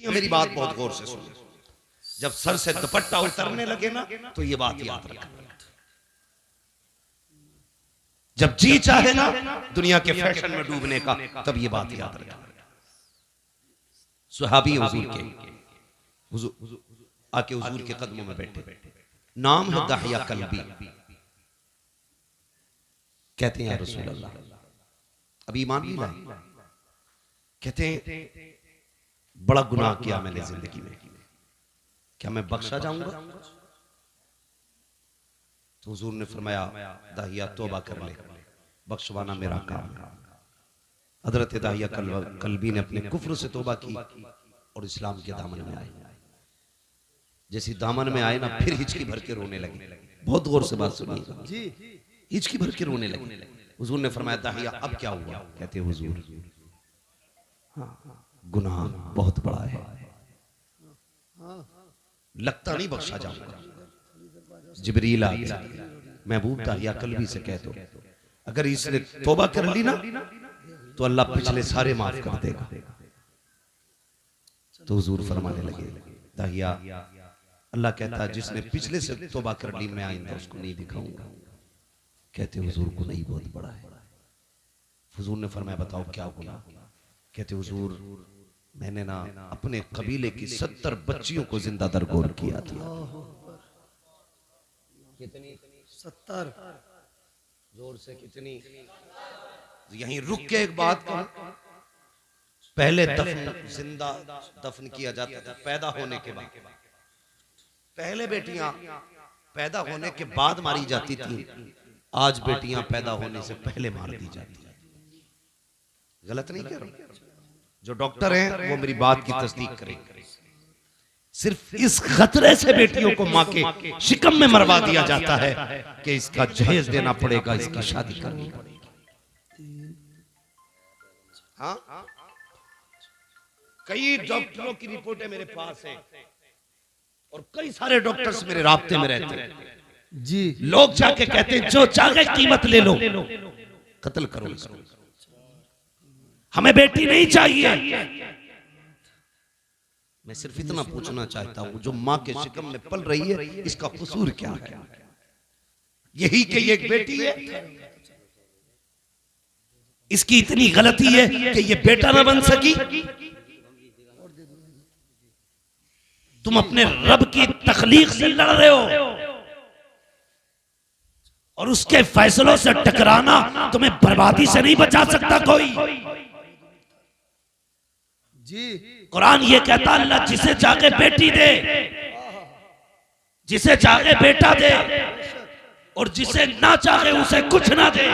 मेरी बात बहुत गौर से सुनो। जब सर से दुपट्टा उतरने लगे ना तो ये बात याद रखना। जब जी चाहे ना दुनिया के फैशन में डूबने का, तब ये बात याद रखना। सुहाबी हुजूर आके हुजूर के कदमों में बैठे, नाम है दाहिया कल्बी। कहते हैं या रसूल अल्लाह, अभी ईमान नहीं लाए। कहते हैं बड़ा गुनाह किया मैंने जिंदगी में, क्या मैं बख्शा जाऊंगा? तो हुजूर ने फरमाया दाहिया तौबा कर ले, बख्शवाना मेरा काम है। हजरत दाहिया कल्बी ने अपने कुफ्र से तौबा की और इस्लाम के दामन में आए। जैसी दामन में आए ना, फिर हिचकी भर के रोने लगे। बहुत गौर से बात सुनिए जी, हिचकी भर के रोने लगे। हुजूर ने फरमाया दाहिया अब क्या हुआ? कहते हुजूर गुनाह बहुत बड़ा है, लगता नहीं बख्शा जाऊंगा। जिब्रील आ गया, महबूब दाहिया कल्बी से कह दो अगर इसने तौबा कर ली ना तो अल्लाह पिछले सारे माफ कर देगा। तो हुजूर फरमाने लगे दाहिया, अल्लाह कहता है जिसने पिछले से तौबा कर ली मैं आइंदा उसको नहीं दिखाऊंगा। कहते हुजूर गुनाह ही बहुत बड़ा है। हुजूर ने फरमाया बताओ क्या गुनाह? कहते हुजूर मैंने ना अपने कबीले की 70 बच्चियों को जिंदा दरगोर किया था। कितनी? 70। जोर से कितनी? यहीं रुक के एक बात कहूं, पहले जिंदा दफन किया जाता था पैदा होने के बाद। पहले बेटियां पैदा होने के बाद मारी जाती थी, आज बेटियां पैदा होने से पहले मार दी जाती है। गलत नहीं कह रहा, जो डॉक्टर हैं वो मेरी बात की तस्दीक करेंगे। सिर्फ इस खतरे से बेटियों को मां के शिकम में मरवा दिया जाता है कि इसका जहेज देना पड़ेगा, इसकी शादी करनी पड़ेगी। हाँ, कई डॉक्टरों की रिपोर्टें मेरे पास हैं और कई सारे डॉक्टर्स मेरे राब्ते में रहते हैं जी। लोग जाके कहते हैं जो चाहे कीमत ले लो, कत्ल करो इसको, हमें बेटी नहीं चाहिए। मैं सिर्फ इतना पूछना चाहता हूं, जो मां के शिकम में पल रही है इसका कसूर क्या है? यही कि ये एक बेटी है, इसकी इतनी गलती है कि ये बेटा ना बन सकी। तुम अपने रब की तखलीक से लड़ रहे हो और उसके फैसलों से टकराना तुम्हें बर्बादी से नहीं बचा सकता कोई जी। कुरान ये कहता अल्लाह जिसे चाहे बेटी दे, जिसे चाहे बेटा दे और जिसे ना चाहे उसे कुछ ना दे।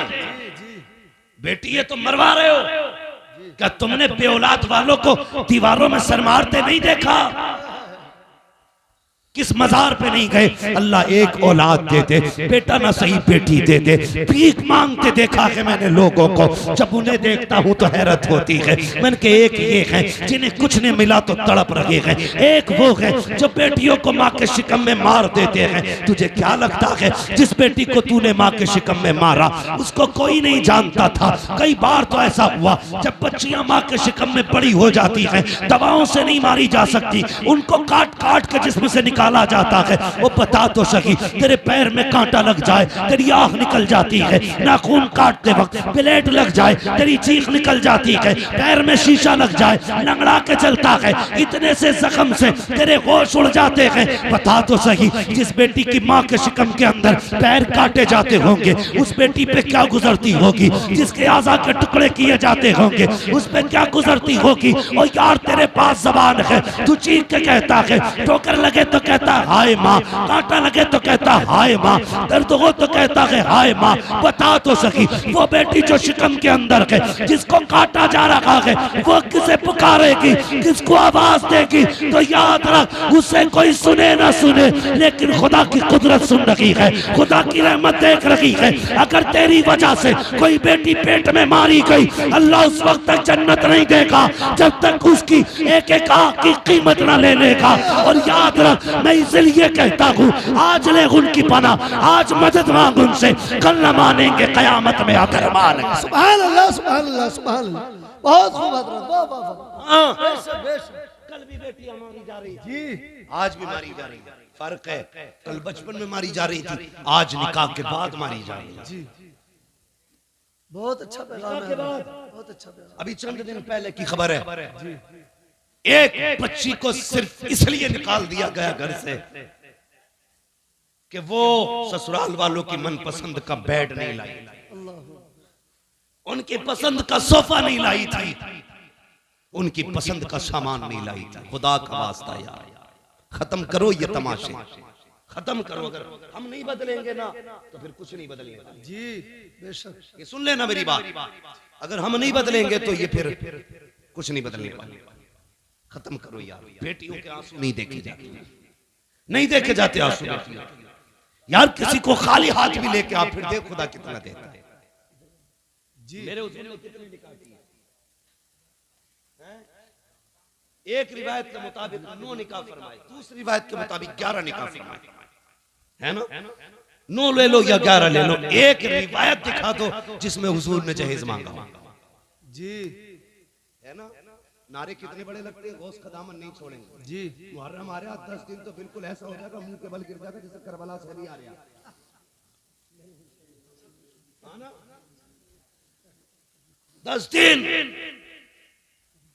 बेटी ये तुम मरवा रहे हो, क्या तुमने बेऔलाद वालों को दीवारों में सर मारते नहीं देखा? किस मजार पे नहीं गए अल्लाह एक औलाद दे दे, बेटा ना सही बेटी दे दे। भीख मांगते देखा है मैंने लोगों को, जब उन्हें देखता हूं तो हैरत होती है। मैंने के एक ये है जिन्हें कुछ नहीं मिला तो तड़प रहे हैं, एक वो है जो बेटियों को माँ के शिकम में मार देते हैं। तुझे क्या लगता है जिस बेटी को तूने माँ के शिकम में मारा उसको कोई नहीं जानता था? कई बार तो ऐसा हुआ जब बच्चियां माँ के शिकम में बड़ी हो जाती हैं, दवाओं से नहीं मारी जा सकती, उनको काट काट के जिस्म से निकाला जाता है। वो बता तो सही, तेरे पैर में कांटा लग जाए तेरी आंख निकल जाती है, नाखून काटते वक्त ब्लेड लग जाए तेरी चीख निकल जाती है, पैर में शीशा लग जाए लंगड़ा के चलता है, इतने से जख्म से तेरे होश उड़ जाते हैं। बता तो सही, जिस बेटी की माँ के शिकम के अंदर पैर काटे जाते होंगे उस बेटी पे क्या गुजरती होगी? जिसके आज़ा के टुकड़े किए जाते होंगे उस पे क्या गुजरती होगी? और यार तेरे पास जबान है, तू चीख के कहता है, ठोकर लगे तो कहता हाय माँ, कांटा लगे तो कहता हाय माँ, दर्द हो तो कहता है हाय माँ। बता तो सकी, वो बेटी जो शिकम के अंदर है जिसको काटा जा रहा है वो किसे पुकारेगी, किसको आवाज देगी? तो याद रख, उसे कोई सुने ना सुने लेकिन खुदा की कुदरत सुन रही है, खुदा की रहमत देख रही है। अगर तेरी वजह से कोई बेटी पेट में मारी गई, अल्लाह उस वक्त तक जन्नत नहीं देगा जब तक उसकी एक एक आंख की कीमत ना ले लेगा। और याद रख, मैं इसलिए कहता हूँ आज ले उनकी पना, आज मदद मांग उनसे, कल न मानेंगे कयामत में आकर मानेंगे। सुभान अल्लाह, सुभान अल्लाह, सुभान अल्लाह। बहुत खूब हजरत, वाह वाह वाह। कल भी बेटी हमारी जा रही थी, आज भी मारी जा रही है। फर्क है, कल बचपन में मारी जा रही थी, आज निकाह के बाद मारी जा रही है। जी बहुत अच्छा पैगाम है, बहुत अच्छा पैगाम। अभी चंद दिन पहले की खबर है, एक बच्ची को सिर्फ इसलिए निकाल दिया गया घर से कि वो ससुराल वालों की मनपसंद का बेड नहीं लाई, उनकी पसंद का सोफा नहीं लाई थी, उनकी पसंद का सामान नहीं लाई थी। खुदा का वास्ता यार, खत्म करो ये तमाशे, खत्म करो। अगर हम नहीं बदलेंगे ना तो फिर कुछ नहीं बदलेगा। जी बेशक, ये सुन लेना मेरी बात, अगर हम नहीं बदलेंगे तो ये फिर कुछ नहीं बदलने वाला। खत्म करो यार, बेटियों के आंसू नहीं देखे जाते, नहीं देखे जाते आंसू बेटियों के। यार किसी को खाली हाथ भी लेके आप फिर देख खुदा कितना देता है। जी मेरे हुजूर ने कितनी निकाह की है? एक रिवायत के मुताबिक 9 निकाह फरमाए, दूसरी रिवायत के मुताबिक 11 निकाह फरमाए, है ना? 9 ले लो या 11 ले लो, एक रिवायत दिखा दो जिसमें हुजूर ने जहेज मांगा। जी है ना? नारे कितने बड़े लगते हैं, गौस का दामन नहीं छोड़ेंगे। जी मुहर्रम आ रहा 10 दिन तो बिल्कुल ऐसा हो जाएगा, मुंह के बल गिर जाएगा जैसे करबला से अली आ रहा है। 10 दिन,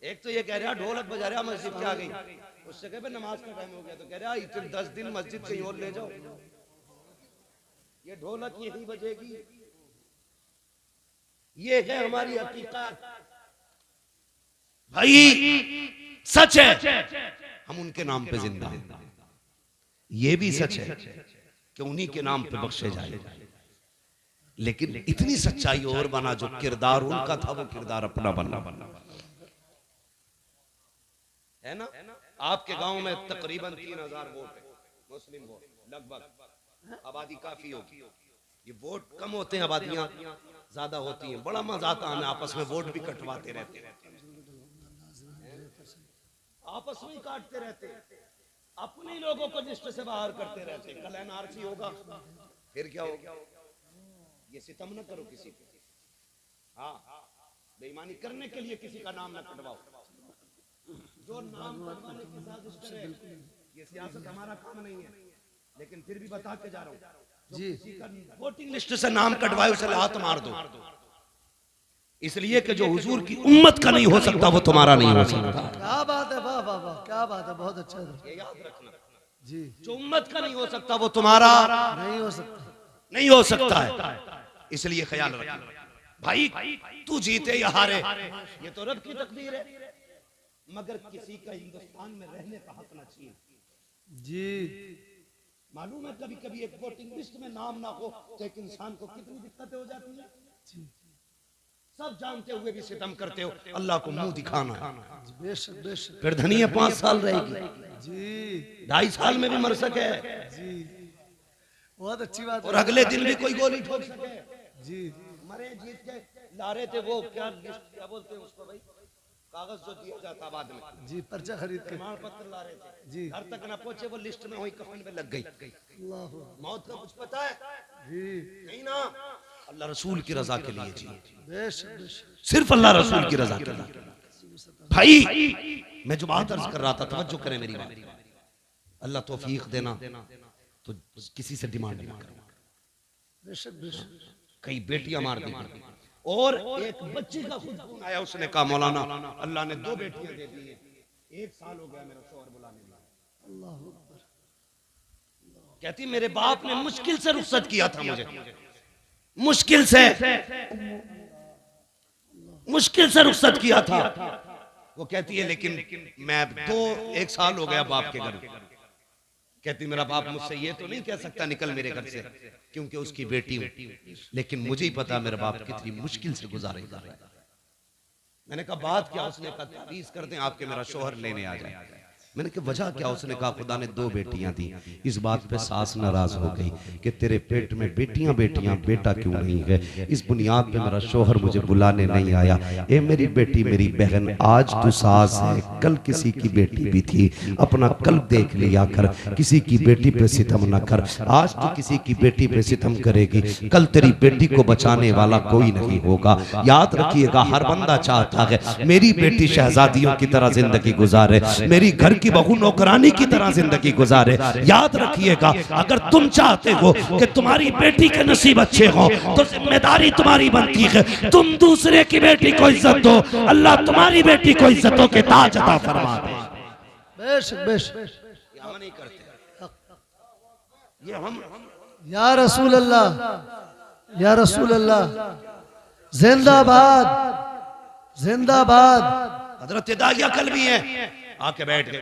एक तो ये कह रहा ढोलक बजा रहा मस्जिद के आ गई, उससे कहे नमाज का टाइम हो गया, तो कह रहा इतने 10 दिन मस्जिद कहीं और ले जाओ, ये ढोलक यही बजेगी। ये है हमारी हकीकत भाई, सच है हम उनके नाम पे जिंदा हैं। ये भी सच है कि उन्हीं के नाम पे बख्शे जाए, लेकिन इतनी सच्चाई और बना, जो किरदार उनका था वो किरदार अपना बनना है ना। आपके गांव में तकरीबन 3000 वोट है, मुस्लिम वोट लगभग, आबादी काफी होगी। ये वोट कम होते हैं, आबादियां ज्यादा होती हैं। बड़ा मजा आता है, हमें आपस में वोट भी कटवाते रहते हैं, आपस में ही काटते रहते हैं, अपने लोगों को लिस्ट से बाहर करते रहते हैं। कल एनआरसी होगा, फिर क्या होगा? ये सितम न करो किसी पे, हाँ बेईमानी करने के लिए किसी का नाम न कटवाओ। जो नाम कटवाने की साजिश करे, ये सियासत हमारा काम नहीं है, लेकिन फिर भी बता के जा रहा हूँ, जो किसी का वोटिंग लिस्ट से नाम कटवाए उसे लात मार दो, इसलिए कि जो हुजूर की उम्मत का नहीं हो सकता वो तुम्हारा नहीं हो सकता। क्या बात है, वाह वाह वाह, क्या बात है, बहुत अच्छा है। ये याद रखना जी, जो उम्मत का नहीं हो सकता वो तुम्हारा नहीं हो सकता, नहीं हो सकता है, इसलिए ख्याल रखना भाई। तू जीते या हारे ये तो रब की तकदीर है, मगर किसी का हिंदुस्तान में रहने का हक ना छीन। जी मालूम है, कभी कभी एक वोटिंग लिस्ट में नाम ना हो तो एक इंसान को कितनी दिक्कतें हो जाती है। सब जानते हुए भी सितम करते हो, अल्लाह को मुंह दिखाना है। बेशक बेशक, फिर धनिया 5 साल रहेगी जी, 2.5 साल में भी मर सके जी, बहुत अच्छी बात और अगले दिन भी कोई गोली ठोक सके। जी मरे जीत के ला रहे थे वो क्या लिस्ट, क्या बोलते हैं उसको भाई, कागज जो दिया जाता बाद में, जी पर्चा खरीद के, प्रमाण पत्र ला रहे थे जी, घर तक ना पहुंचे, वो लिस्ट में हुई कफन में लग गई। अल्लाह, मौत का कुछ पता है जी नहीं ना, अल्लाह रसूल की रजा के लिए जी, बेशक बेशक, सिर्फ अल्लाह रसूल की रजा के लिए। भाई मैं जो बात अर्ज कर रहा था, तवज्जो करें मेरी बात, अल्लाह तौफीक देना तो किसी से डिमांड नहीं करना। बेशक बेशक, कई बेटियां मार दी और एक बच्ची का खुद फोन आया, उसने कहा मौलाना अल्लाह ने 2 बेटियां दे दी है, 1 साल हो गया मेरा शौहर बुलाने में। अल्लाह अकबर, कहती मेरे बाप ने मुश्किल से रुखसत किया था मुझे, मुश्किल से रुखसत किया था। वो कहती है लेकिन मैं 1 साल हो गया बाप के घर। कहती मेरा बाप मुझसे ये तो नहीं कह सकता निकल मेरे घर से, क्योंकि उसकी बेटी हूं, लेकिन मुझे ही पता मेरा बाप कितनी मुश्किल से गुजारेगा। मैंने कहा बात क्या? उसने कहा तावीज़ कर दें आपके, मेरा शौहर लेने आ जाए। मैंने कहा वजह क्या? उसने कहा खुदा ने 2 बेटियां दी। इस बात पे सास नाराज हो गई कि तेरे पेट में बेटियां बेटियां, बेटा क्यों नहीं है? इस बुनियाद पे मेरा शोहर मुझे बुलाने नहीं आया। ए मेरी बेटी, मेरी बहन, आज तू सास है, कल किसी की बेटी भी थी। अपना कल्ब देख लिया कर, किसी की बेटी पे सितम न कर। आज तू किसी की बेटी पे सितम करेगी, कल तेरी बेटी को बचाने वाला कोई नहीं होगा। याद रखिएगा, हर बंदा चाहता है मेरी बेटी शहजादियों की तरह जिंदगी गुजारे, मेरी घर की बहू नौकरानी की तरह जिंदगी गुजारे। याद रखिएगा, अगर तुम चाहते हो कि तुम्हारी बेटी के नसीब अच्छे हो तो जिम्मेदारी तुम्हारी बनती है तुम दूसरे की बेटी को इज्जत दो, अल्लाह तुम्हारी बेटी को इज्जतों के ताज अता फरमा दे। बेशक बेशक हम नहीं करते ये, हम या रसूल अल्लाह, या रसूल अल्लाह, जिंदाबाद जिंदाबाद। हजरत दाहिया कल भी है, आके बैठ गए।